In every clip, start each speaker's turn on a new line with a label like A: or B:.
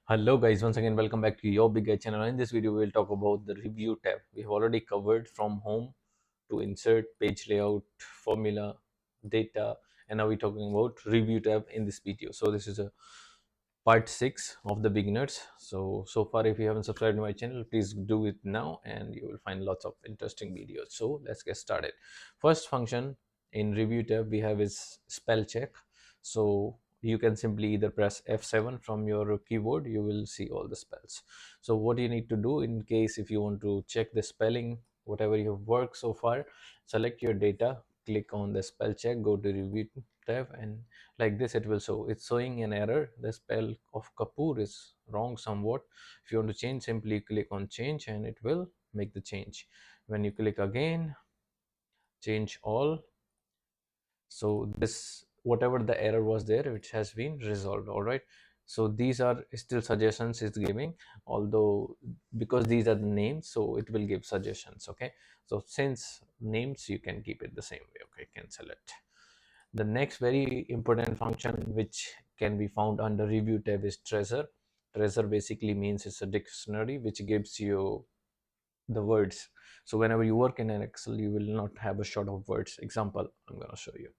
A: Hello guys, once again welcome back to your big guy channel. In this video we will talk about the review tab. We have already covered from home to insert, page layout, formula, data, and now we're talking about review tab in this video. So this is a part 6 of the beginners. So far if you haven't subscribed to my channel, please do it now and you will find lots of interesting videos. So let's get started. First function in review tab we have is spell check. So you can simply either press F7 from your keyboard, you will see all the spells. So what you need to do in case if you want to check the spelling whatever you have worked so far, select your data, click on the spell check, go to review tab, and like this it will show. It's showing an error, the spell of Kapoor is wrong somewhat. If you want to change, simply click on change and it will make the change. When you click again, change all, so this whatever the error was there, which has been resolved. All right, so these are still suggestions it's giving, although because these are the names, so it will give suggestions. Okay, so since names you can keep it the same way. Okay, cancel it. The next very important function which can be found under review tab is treasure. Treasure basically means it's a dictionary which gives you the words. So whenever you work in an Excel, you will not have a short of words. Example, I'm going to show you.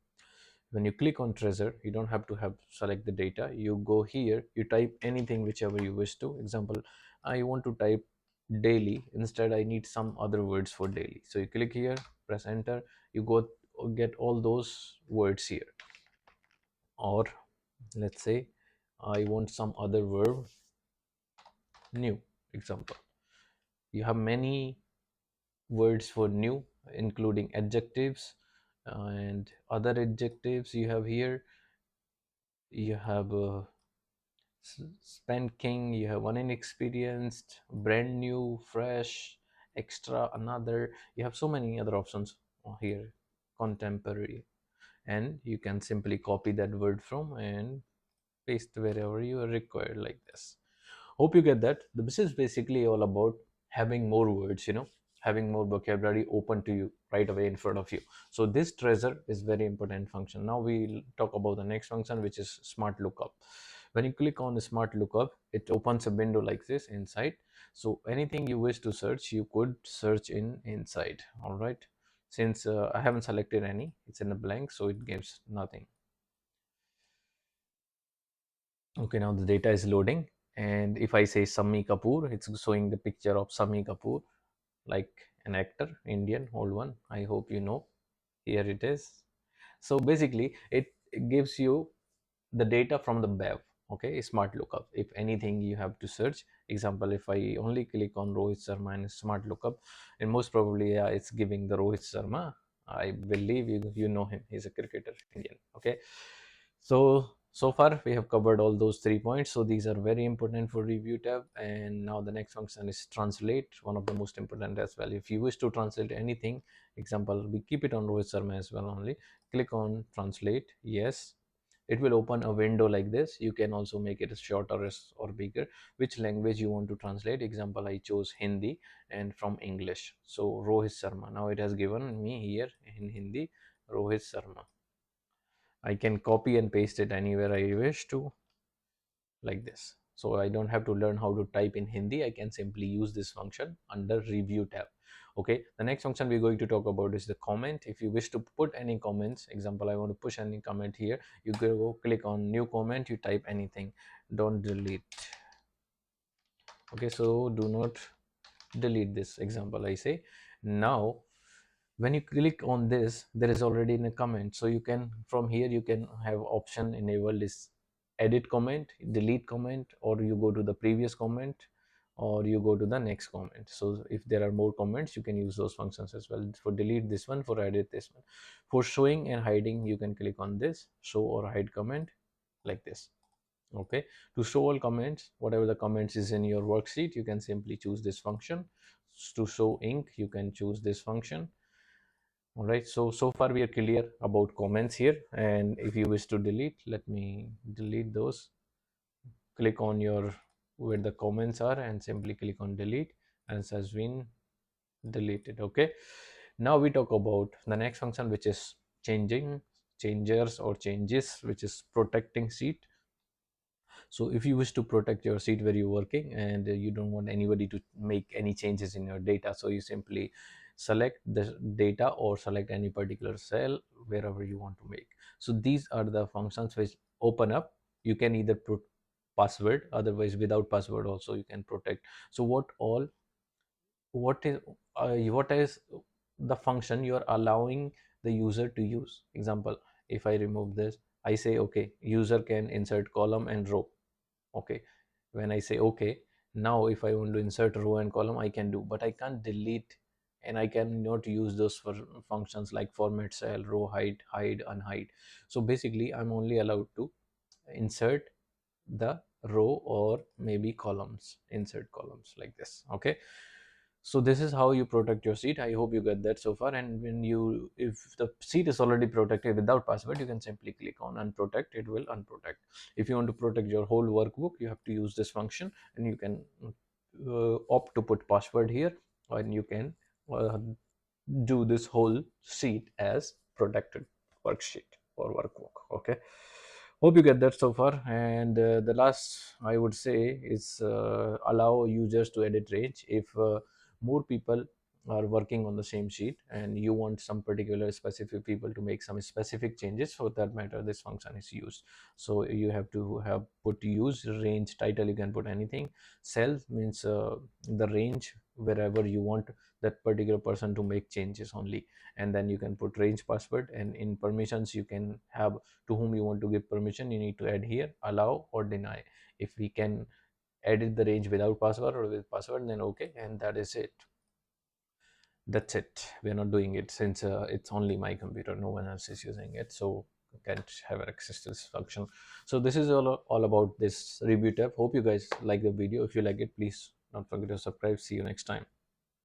A: When you click on treasure, you don't have to have select the data. You go here, you type anything whichever you wish to. Example, I want to type daily. Instead, I need some other words for daily. So you click here, press enter. You go get all those words here. Or let's say I want some other verb, new. Example, you have many words for new, including adjectives and other adjectives you have here. You have spanking, you have one inexperienced, brand new, fresh, extra, another. You have so many other options here. Contemporary, and you can simply copy that word from and paste wherever you are required, like this. Hope you get that. This is basically all about having more words, having more vocabulary open to you right away in front of you. So this treasure is very important function. Now we'll talk about the next function, which is smart lookup. When you click on the smart lookup, it opens a window like this inside. So anything you wish to search, you could search in inside. All right. Since I haven't selected any, it's in a blank, so it gives nothing. Okay, now the data is loading, and if I say Sammi Kapoor, it's showing the picture of Sammi Kapoor, like an actor, Indian, old one. I hope you know. Here it is. So basically, it gives you the data from the BEV. Okay, smart lookup. If anything you have to search, example, if I only click on Rohit Sharma and smart lookup, and most probably, yeah, it's giving the Rohit Sharma. I believe you know him. He's a cricketer, Indian. Okay, so far we have covered all those 3 points. So these are very important for review tab. And now the next function is translate, one of the most important as well. If you wish to translate anything, example, we keep it on Rohit Sharma as well only. Click on translate, yes. It will open a window like this. You can also make it shorter or bigger, which language you want to translate. Example, I chose Hindi and from English. So Rohit Sharma. Now it has given me here in Hindi Rohit Sharma. I can copy and paste it anywhere I wish to, like this. So I don't have to learn how to type in Hindi. I can simply use this function under review tab. Okay, the next function we're going to talk about is the comment. If you wish to put any comments, example, I want to push any comment here, you go click on new comment, you type anything, don't delete. Okay, so do not delete this. Example, I say. Now when you click on this, there is already in a comment, so you can from here you can have option enabled is edit comment, delete comment, or you go to the previous comment, or you go to the next comment. So if there are more comments, you can use those functions as well. For delete this one, for edit this one. For showing and hiding, you can click on this show or hide comment, like this. Okay, to show all comments, whatever the comments is in your worksheet, you can simply choose this function. To show ink, you can choose this function. All right, so far we are clear about comments here. And if you wish to delete, let me delete those. Click on your where the comments are and simply click on delete, and it has been deleted. Okay, now we talk about the next function, which is changers or changes, which is protecting sheet. So if you wish to protect your seat where you're working and you don't want anybody to make any changes in your data, so you simply select the data or select any particular cell wherever you want to make. So these are the functions which open up. You can either put password, otherwise without password also you can protect. So what is the function you are allowing the user to use? Example, if I remove this, I say okay, user can insert column and row. Okay, when I say okay, now if I want to insert row and column, I can do, but I can't delete, and I cannot use those for functions like format cell, row height, hide, unhide. So basically I'm only allowed to insert the row or maybe columns, insert columns like this. Okay, so this is how you protect your seat. I hope you get that so far. And when you, if the seat is already protected without password, you can simply click on unprotect, it will unprotect. If you want to protect your whole workbook, you have to use this function, and you can opt to put password here, and you can uh, do this whole sheet as protected worksheet or workbook. Okay, hope you get that so far. And the last I would say is allow users to edit range. If more people are working on the same sheet and you want some particular specific people to make some specific changes, for that matter this function is used. So you have to have put use range title, you can put anything. Cell means the range wherever you want that particular person to make changes only. And then you can put range password, and in permissions you can have to whom you want to give permission. You need to add here allow or deny. If we can edit the range without password or with password, then okay, and that is it. That's it. We are not doing it since it's only my computer, no one else is using it, so you can't have access to this function. So this is all about this review tab. Hope you guys like the video. If you like it, please don't forget to subscribe. See you next time.